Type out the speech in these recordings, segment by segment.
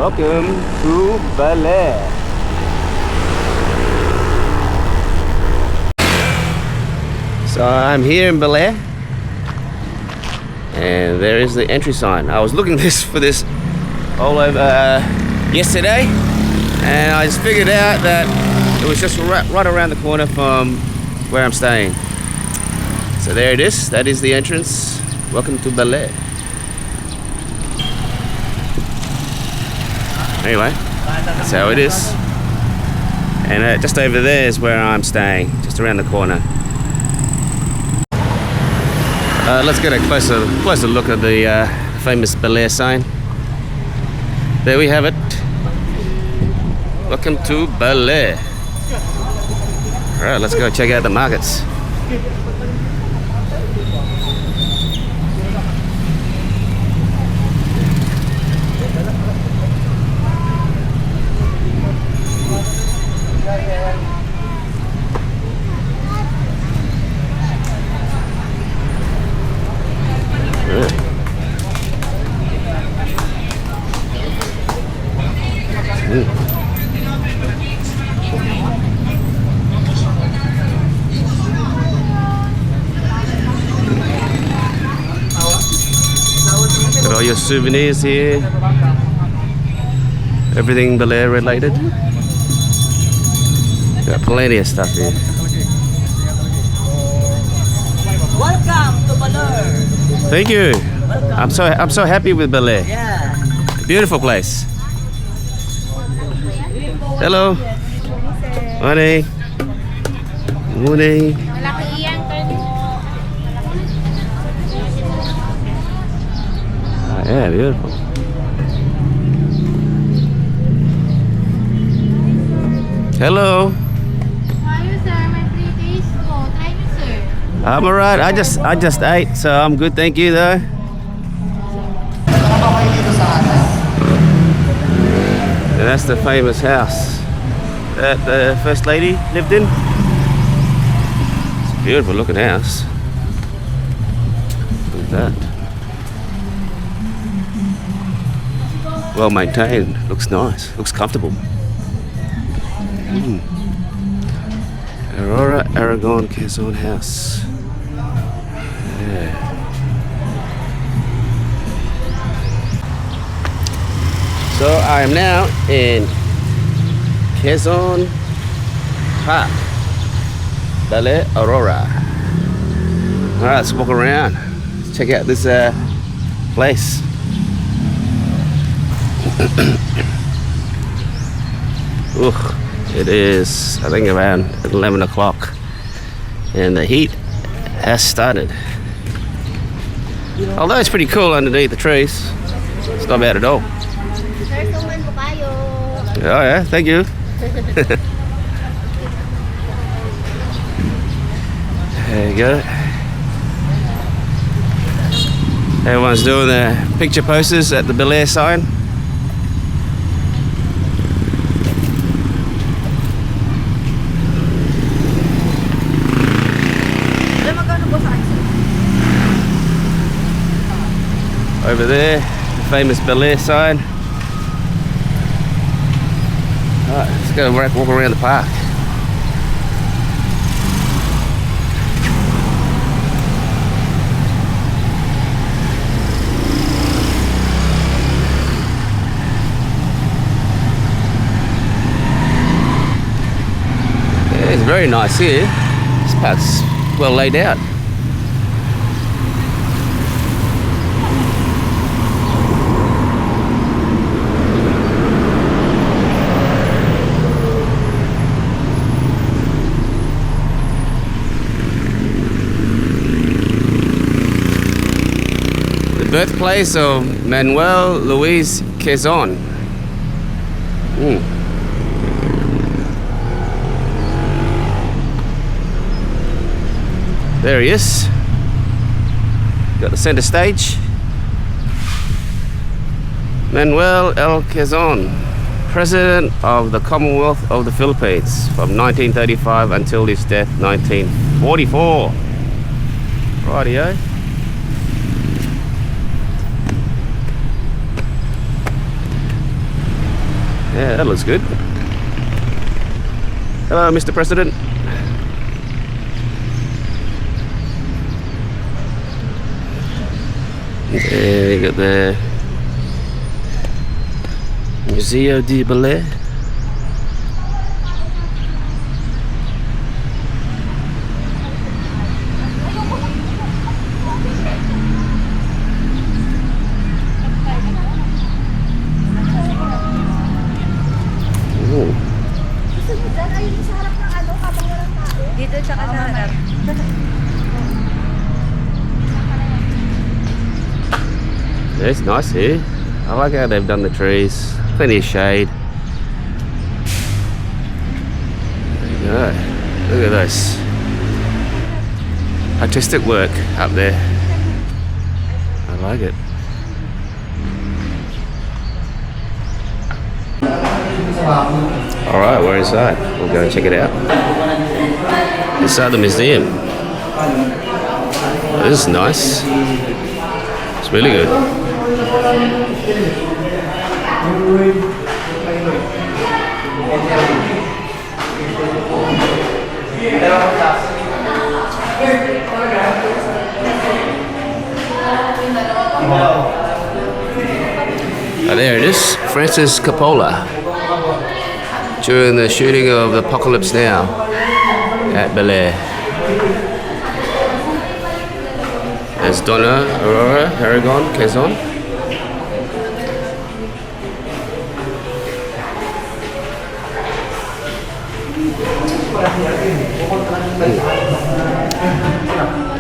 Welcome to Baler. So I'm here in Baler, and there is the entry sign. I was looking for this all over yesterday, and I just figured out that it was just right around the corner from where I'm staying. So there it is. That is the entrance. Welcome to Baler. Anyway, that's how it is. And just over there is where I'm staying, just around the corner. Let's get a closer look at the famous Baler sign. There we have it. Welcome to Baler. Alright, let's go check out the markets. Got all your souvenirs here. Everything Baler related. Got plenty of stuff here. Welcome to Baler. Thank you. I'm so happy with Baler. Yeah. Beautiful place. Hello. Morning. Morning. Yeah, beautiful. Hello. How are you, sir? My 3 days ago. Try me, sir. I'm alright. I just ate, so I'm good. Thank you, though. And that's the famous house that the First Lady lived in. It's a beautiful looking house. Look at that. Well maintained. Looks nice. Looks comfortable. Aurora Aragon Quezon House. Yeah. So I am now in Quezon Park, Baler Aurora. Alright, let's walk around. Let's check out this place. It is, I think, around 11 o'clock, and the heat has started. Although it's pretty cool underneath the trees, it's not bad at all. Oh yeah, thank you. There you go. Everyone's doing their picture posters at the Baler sign. Over there, the famous Baler sign. Alright, let's go walk around the park. Yeah, it's very nice here. This park's well laid out. Birthplace of Manuel Luis Quezon. There he is. Got the center stage. Manuel L. Quezon, President of the Commonwealth of the Philippines from 1935 until his death 1944. Rightio. Yeah, that looks good. Hello, Mr. President. There you got the Museo de Baler. Dito tsaka sa harap. It's nice here. I like how they've done the trees. Plenty of shade. There you go. Look at this. Artistic work up there. I like it. Alright, we're inside. We'll go and check it out. Inside the museum. This is nice. It's really good. Oh, there it is. Francis Coppola. During the shooting of Apocalypse Now at Baler. There's Donna, Aurora, Aragon, Quezon.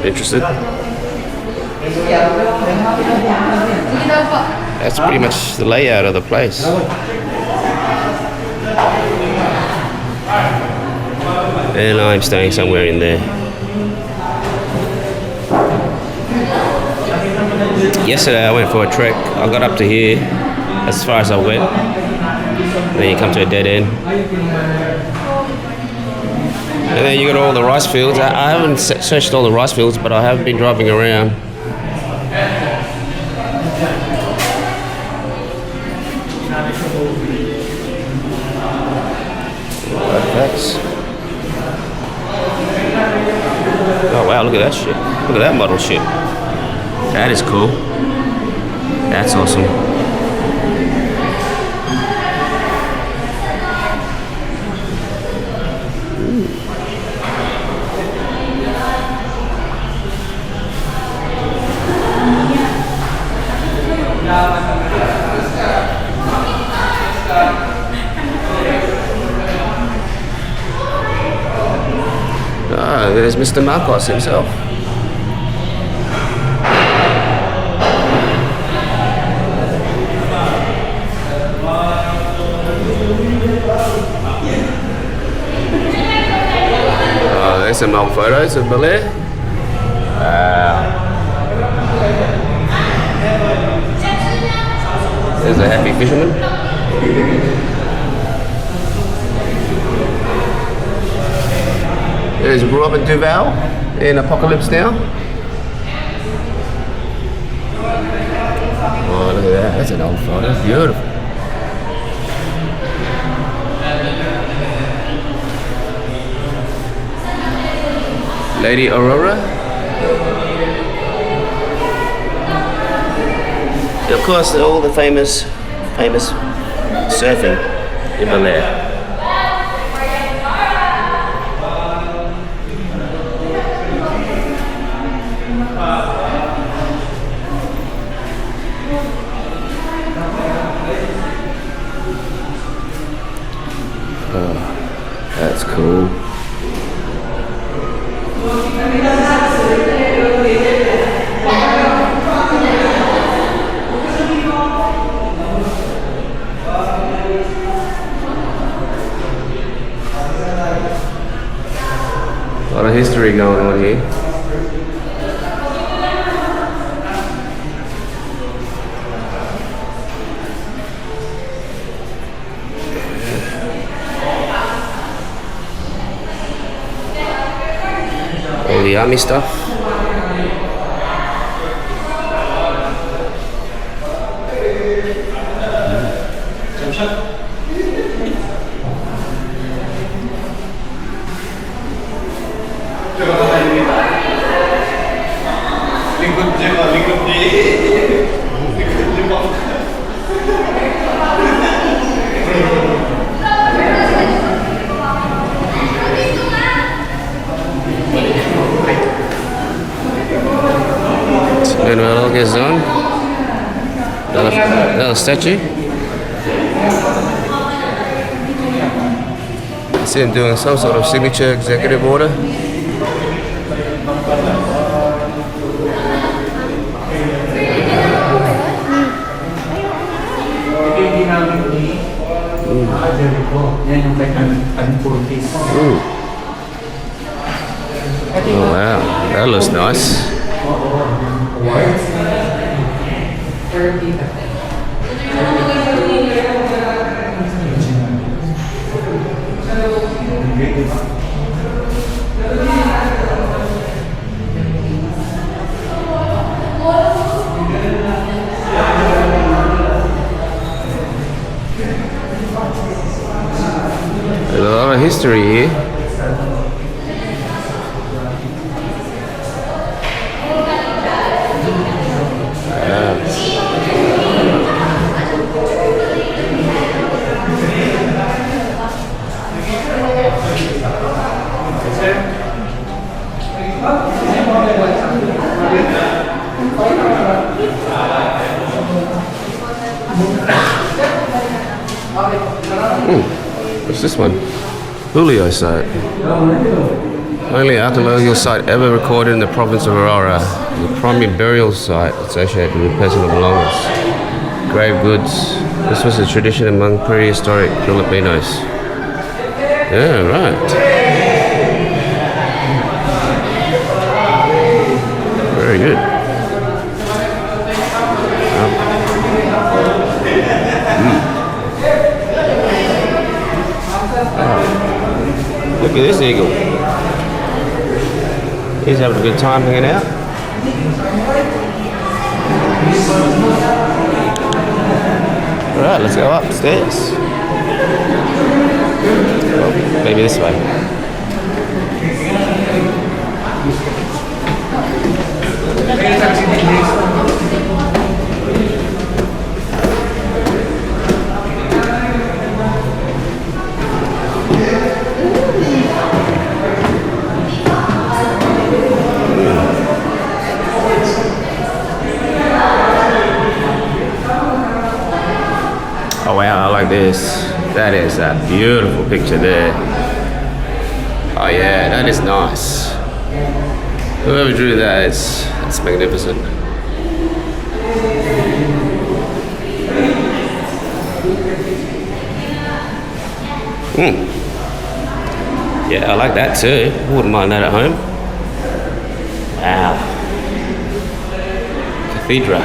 Interested? That's pretty much the layout of the place. And I'm staying somewhere in there. Yesterday I went for a trek. I got up to here, as far as I went. Then you come to a dead end. And then you got all the rice fields. I haven't searched all the rice fields, but I have been driving around. Artifacts. Oh wow, look at that shit. Look at that model shit. That is cool. That's awesome. Ah, there's Mr. Marcos himself. Oh, there's some old photos of Baler. Wow. There's a happy fisherman. There's Robert Duvall in Apocalypse Now. Oh, look at that. That's an old photo. Beautiful. Lady Aurora. And of course, all the famous surfing in Baler. That's cool. A lot of history going on here. All the army stuff. Manuel Gazon. Another statue. I see him doing some sort of signature executive order. Oh wow, that looks nice. There's a lot of history here. What's this one? Julio site. Only archaeological site ever recorded in the province of Aurora. The primary burial site associated with personal belongings. Grave goods. This was a tradition among prehistoric Filipinos. Yeah, right. Very good. Look at this eagle. He's having a good time hanging out. Alright, let's go upstairs. Well, maybe this way. Oh wow, I like this. That is a beautiful picture there. Oh yeah, that is nice. Whoever drew that, it's magnificent. Yeah, I like that too. Wouldn't mind that at home. Wow. Cathedral.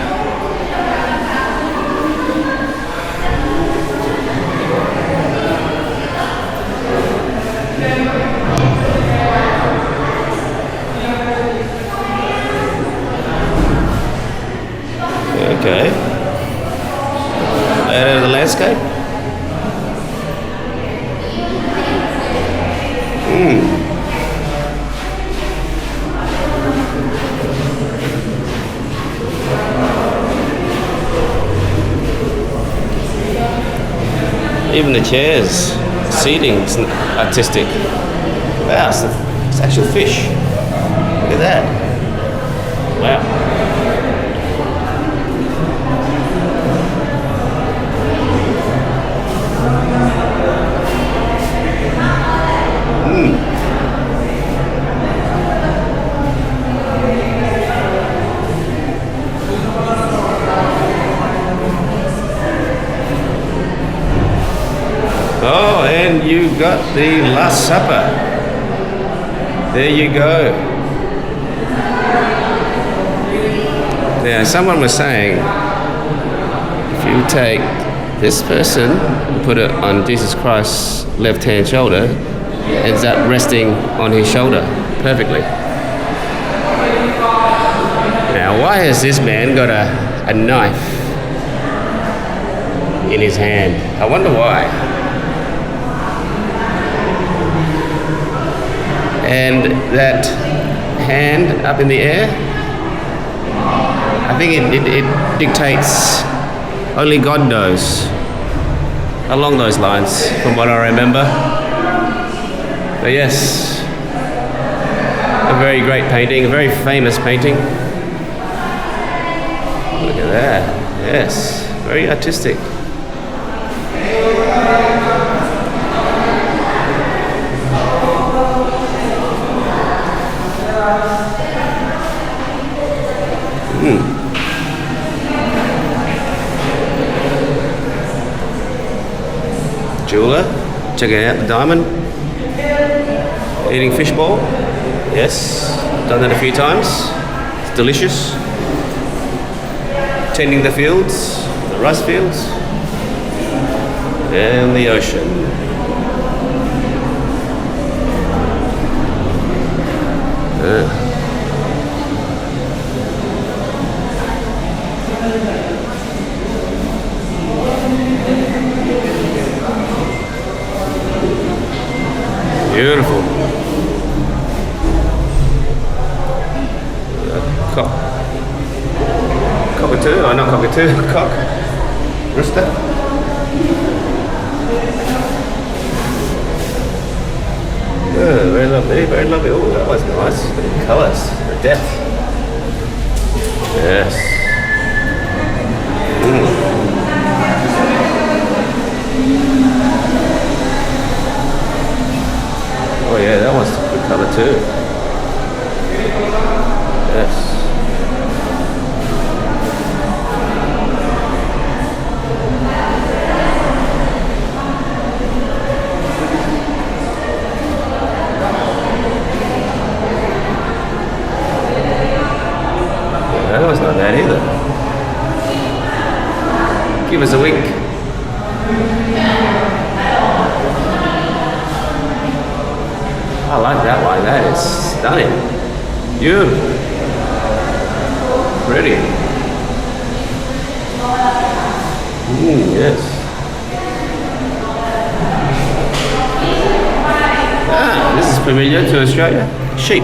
Okay. Out of the landscape. Even the chairs, seating is artistic. Wow, it's actual fish. Look at that. Wow. Oh, and you got the Last Supper. There you go. Now, someone was saying, if you take this person, put it on Jesus Christ's left-hand shoulder, ends up resting on his shoulder perfectly. Now, why has this man got a knife in his hand? I wonder why. And that hand up in the air, I think it dictates only God knows. Along those lines, from what I remember. But yes, a very great painting, a very famous painting. Look at that. Yes, very artistic. Jeweler, checking out the diamond. Eating fishbowl. Yes, done that a few times. It's delicious. Tending the fields, the rice fields, and the ocean. Beautiful. Cock. Cockatoo? Oh, not cockatoo. Cock. Rooster. Oh, very lovely, very lovely. Oh, that was nice. The colours, the depth. Yes. Oh yeah, that one's a good colour too. Yes. That one's not bad either. Give us a wink. I like that one. That is stunning. Beautiful. Pretty. Yes. Ah, this is familiar to Australia. Sheep.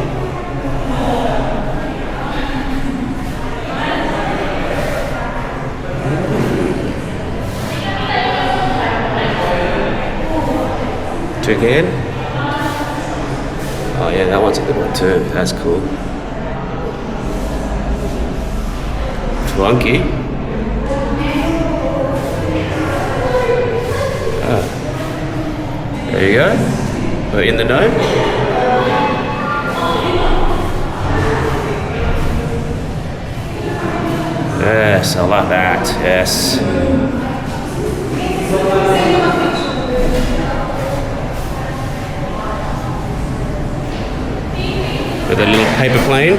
Toucan. Oh yeah, that one's a good one too. That's cool. Flunky. Ah. There you go. We're in the know. Yes, I like that. Yes. With a little paper plane.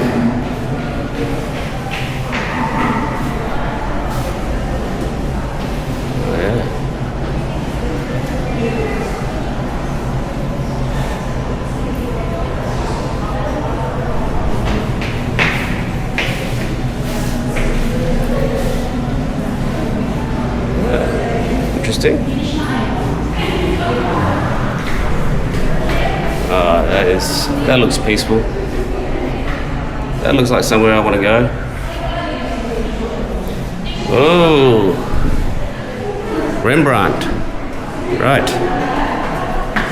Oh, yeah. Interesting. That looks peaceful. That looks like somewhere I want to go. Oh, Rembrandt. Right.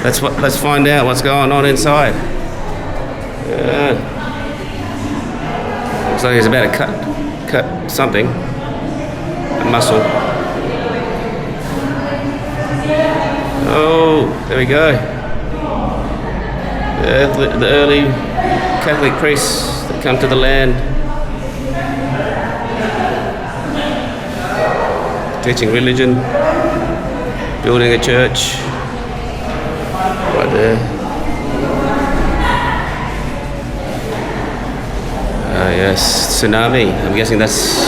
Let's find out what's going on inside. Yeah. Looks like he's about to cut something. A muscle. Oh, there we go. The early Catholic priests that come to the land, teaching religion, building a church, right there. Yes, tsunami. I'm guessing that's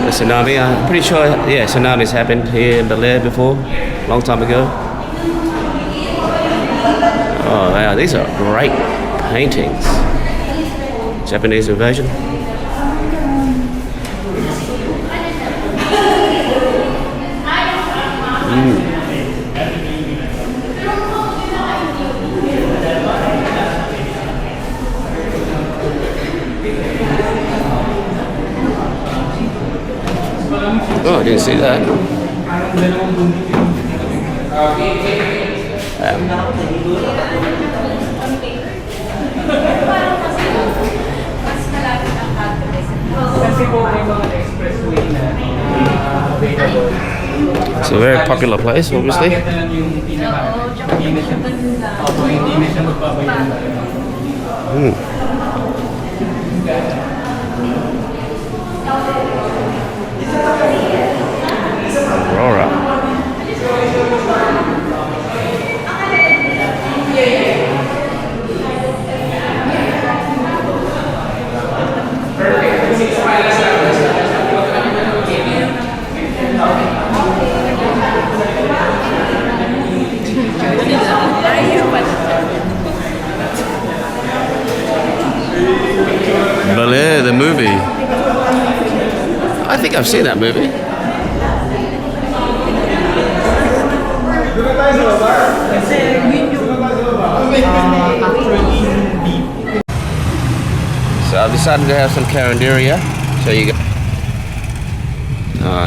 a tsunami. I'm pretty sure, yeah, tsunamis happened here in Baler before, a long time ago. Oh, wow, these are great paintings. Japanese invasion. Oh, I didn't see that. Kasi po may mga expressway na available. It's a very popular place, obviously. Bakit na lang yung pinaka, hindi na siya, hindi na siya magpapayan. Aurora. Baler, the movie. I think I've seen that movie. So I've decided to have some carinderia. So you go.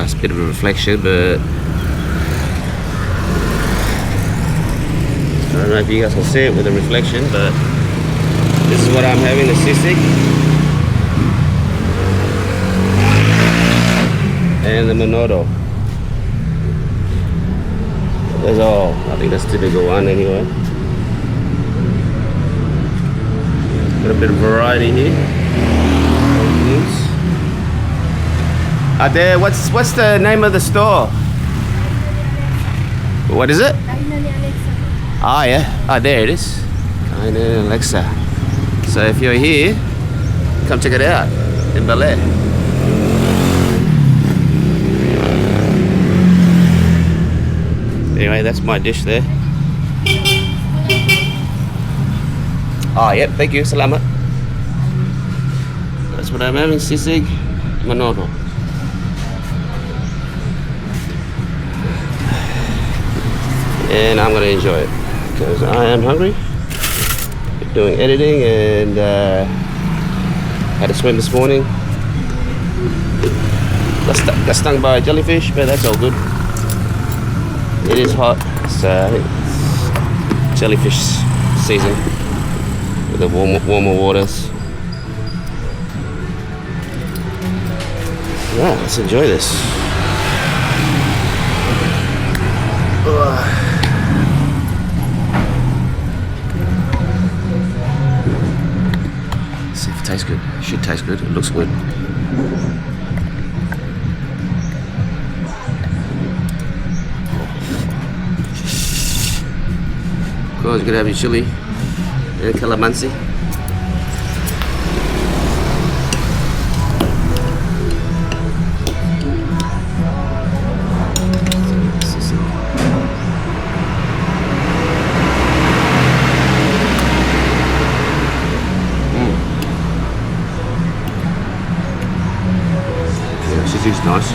It's a bit of a reflection, but I don't know if you guys can see it with the reflection, but this is what I'm having, the sisig and the menudo. That's all. I think that's typical one anyway. Got a bit of variety here. Out there, what's the name of the store? What is it? Ah, yeah. Ah, there it is. Kaina Alexa. So if you're here, come check it out in Baler. Anyway, that's my dish there. Ah, yep. Thank you. Salamat. That's what I'm having. Sisig, menudo. And I'm gonna enjoy it because I am hungry. Doing editing and had a swim this morning. Got stung by a jellyfish, but that's all good. It is hot, so it's jellyfish season with the warmer waters. Yeah, let's enjoy this. See if it tastes good. It should taste good. It looks good. Of course, you could have your chili and calamansi. It's nice.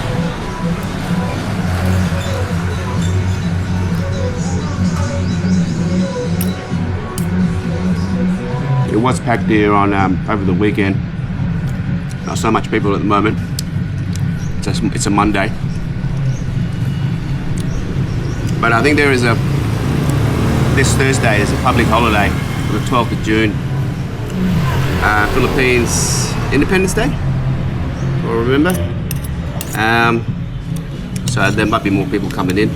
It was packed here on over the weekend. Not so much people at the moment. It's a Monday, but I think there is this Thursday is a public holiday, the 12th of June, Philippines Independence Day. Or remember. So there might be more people coming in.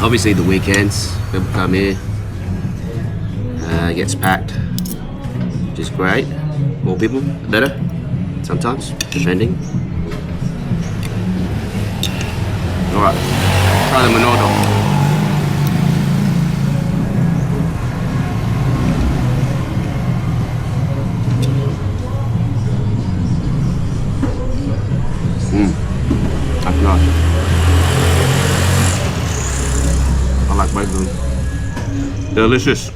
Obviously the weekends, people come here, gets packed, which is great. More people, better, sometimes, depending. Alright, try the menudo. That's nice. I like both of them. Delicious.